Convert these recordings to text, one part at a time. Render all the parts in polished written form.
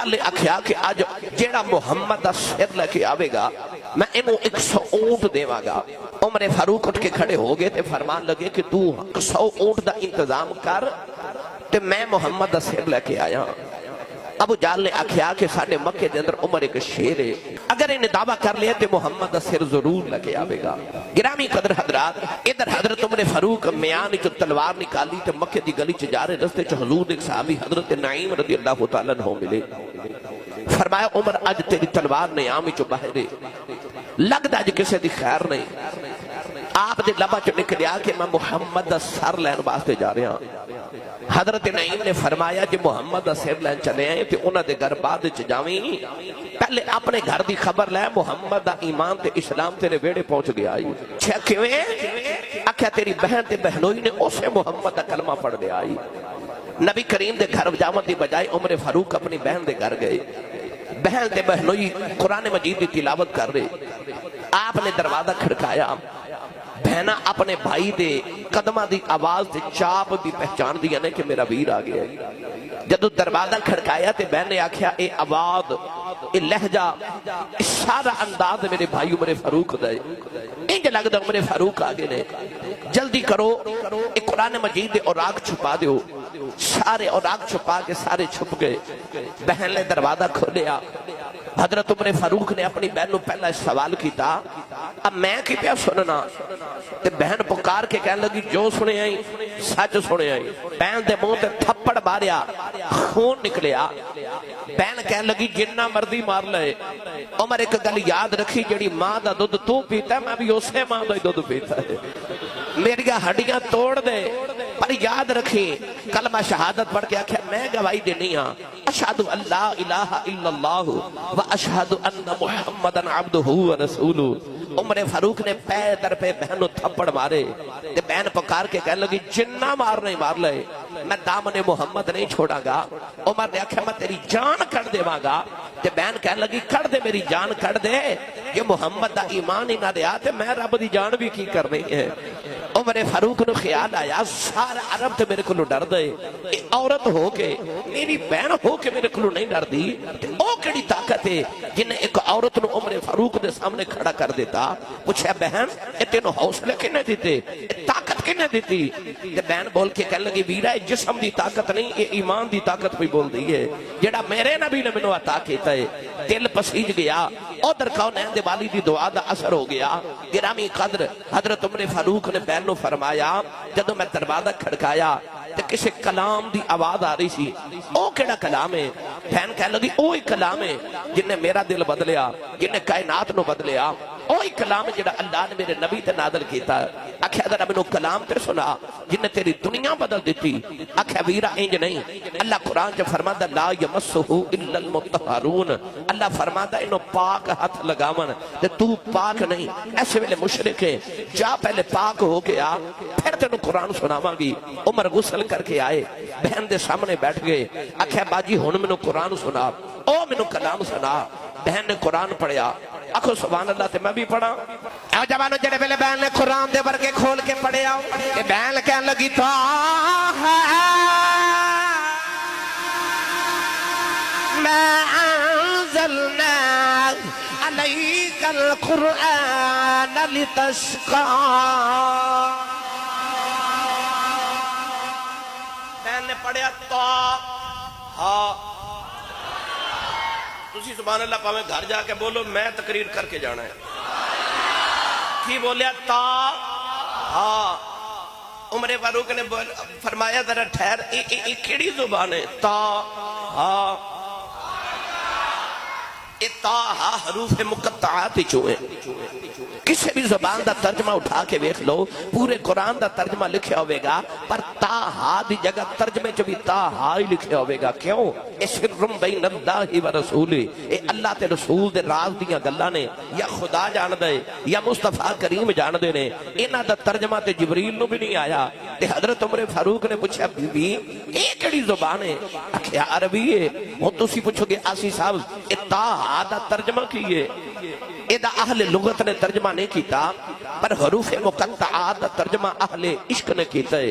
جہل نے آکھیا کہ اج جیڑا محمد دا سر لے کے آوے گا میں انہوں 100 اونٹ دیواں گا۔ عمر فاروق اٹھ کے کھڑے ہو گئے تے فرمان لگے کہ تو 100 اونٹ دا انتظام کر تے میں محمد دا سر لے کے آیا۔ ابو جہل نے آکھیا کہ ساڈے مکے دے اندر عمر ایک شیر ہے، اگر انہیں دعویٰ کر لیا تو محمد دا سر ضرور لگے آوے گا۔ گرامی قدر حضرات، ادھر حضرت عمر فاروق میان چو تلوار نکالی تے مکے دی گلی چ جا رہے، رستے چ حضور ایک صحابی حضرت نعیم رضی اللہ تعالیٰ عنہ ملے۔ فرمایا عمر اج تیری تلوار نیام چو باہرے، لگدا اج کسے دی خیر نہیں۔ آپ دے لبا چ نکلیا کہ میں محمد دا سر لین واسطے جا رہا ہوں۔ حضرت نعیم نے فرمایا جی محمد دا سر لین چلے آئے تے انہاں دے گھر بعد وچ جاویں، پہلے اپنے گھر دی خبر لے محمد دا ایمان تے اسلام تیرے ویڑے پہنچ گیا آئی۔ چھا کیویں؟ آکھیا تیری بہن تے بہنوئی نے اسے محمد دا کلمہ پڑھ دیا آئی۔ نبی کریم دے گھر جاون دی بجائے عمر فاروق اپنی بہن دے گھر گئے، بہن تے بہنوئی قرآن مجید دی تلاوت کر رہے، آپ نے دروازہ کھڑکایا، بہنہ اپنے بھائی دے قدمہ دی آواز دے چاپ دی پہچان دیا نے کہ میرا ویر آگیا ہے۔ جدو دروازہ کھڑکایا تے بہن نے آکھیا اے آواز، اے لہجہ، اے سارا انداز میرے بھائی عمر فاروق دے، انج لگدا عمر فاروق آگے نے، جلدی کرو اے قرآن مجید دے اوراق چھپا دیو۔ سارے اوراق چھپا کے سارے چھپ گئے، بہن نے دروازہ کھولیا۔ حضرت عمر فاروق نے اپنی بہن نو پہلا سوال کیتا، اب میں کی پیا سننا؟ تے بہن پکار کے کہنے لگی جو سنے آئی سچ سنے آئی۔ بہن دے منہ تے تھپڑ ماریا، خون نکلیا۔ بہن کہنے لگی جنہ مردی مار لے، عمر ایک گل یاد رکھی جڑی ماں دا دودھ تو پیتا ہے میں بھی اسے ماں دا دودھ پیتا ہے، میری ہڈیاں توڑ دے پر یاد رکھی کلمہ شہادت پڑھ کے آکھیا میں گواہی دینی ہاں اشہد ان لا الہ الا اللہ و اشہد ان محمدن عبدہ و رسولہ۔ عمر فاروق نے پیر در پہ بہنو تھپڑ مارے تے بہن پکار کے کہنے لگی جنہ مار نہیں مار لے میں دامن محمد نہیں چھوڑا گا۔ عمر نے آکھیا میں تیری جان کڑ دے مانگا تے بہن کہنے لگی کڑ دے میری جان کڑ دے، یہ محمد دا ایمان ہی نہ دیا تے میں رب دی جان بھی کی کرنی ہے۔ عمر فاروق نے خیال آیا سارا عرب تے میرے کلو ڈر دے، ایک عورت ہو کے میری بہن ہو کے میرے کلو نہیں ڈر دی، او کیڑی طاقت ہے جن ایک عورت نو عمر فاروق دے سامنے کھڑا کر دیتا۔ پوچھا بہن اے تینوں حوصلے کنے دیتے، اے طاقت کنے دیتی؟ تے بہن بول کے کہنے لگی ویرا جسم دی طاقت نہیں اے ایمان دی طاقت بھی بول دی ہے جڑا میرے نبی نے مینوں عطا کیتا ہے۔ دل پسیج گیا، ادھر کونین دے والی دی دعا دا اثر ہو گیا۔ گرامی قدر حضرت عمر فاروق نے بہن نو فرمایا جدو میں دروازہ کھڑکایا تے کسی کلام دی آواز آ رہی سی، او کیڑا کلام ہے؟ بہن کہنے لگی اوہی کلام ہے جن نے میرا دل بدلیا، جن نے کائنات نو بدلیا، اوہی کلام جڑا اللہ نے میرے نبی تے نازل کیتا۔ آکھیا ذرا مینوں کلام تے سنا جن نے تیری دنیا بدل دیتی۔ آکھیا ویرا انج نہیں، اللہ قرآن چ فرماتا لا یمسہ الا المطہرون، اللہ فرماتا انہوں پاک ہاتھ لگاون تے تو پاک نہیں، ایسے ویلے مشرک ہے، جا پہلے پاک ہو کے آ پھر تینوں قرآن سناواں گی۔ عمر غسل کر کے آئے، بہن دے سامنے بیٹھ گئے، آکھیا باجی ہن مینوں قرآن سنا، او مینوں کلام سنا۔ بہن نے قرآن پڑھیا، آکھو سبحان اللہ تے میں بھی پڑھا۔ اے جوانو جڑے ویلے بہن نے قرآن دے ورگے کھول کے پڑھیا، کہ بہن کہنے لگی تو ما انزلنا علیک القرآن لتشقى۔ بہن نے پڑھیا تو ہاں، تسی سبحان اللہ پاویں گھر جا کے بولو میں تقریر کر کے جانا ہے۔ کی بولیا تا ہاں۔ عمر فاروق نے فرمایا ذرا ٹھہر، یہ کیڑی زبان ہے؟ تا ہاں، یہ تا ہا حروف مقطعات چوئے، کسی بھی زبان دا ترجمہ اٹھا کے ویکھ لو پورے قرآن دا ترجمہ لکھیا ہوئے گا پر تا ہا دی جگہ ترجمے چ بھی تا ہا ہی لکھیا ہوئے گا۔ کیوں؟ اے سرم بین اللہ و رسولہ، اے اللہ تے رسول دے راز دیاں گلاں نے، یا خدا جان دے یا مصطفیٰ کریم جان دے نے، انہاں دا ترجمہ تے جبریل نو بھی نہیں آیا۔ تے حضرت عمر فاروق نے پوچھا بی بی اے کیڑی زبان ہے؟ آکھیا عربی ہے۔ ہن تسی پوچھو گے آسی صاحب اے تا ہا دا ترجمہ کی ہے؟ ਇਹਦਾ ਅਹਲੇ ਲੁਗਤ ਨੇ ਤਰਜਮਾ ਨਹੀਂ ਕੀਤਾ ਪਰ ਹਰੂਫ ਮੁਕੱਤਆਤ ਦਾ ਤਰਜਮਾ ਅਹਲੇ ਇਸ਼ਕ ਨੇ ਕੀਤਾ ਹੈ।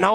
9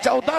14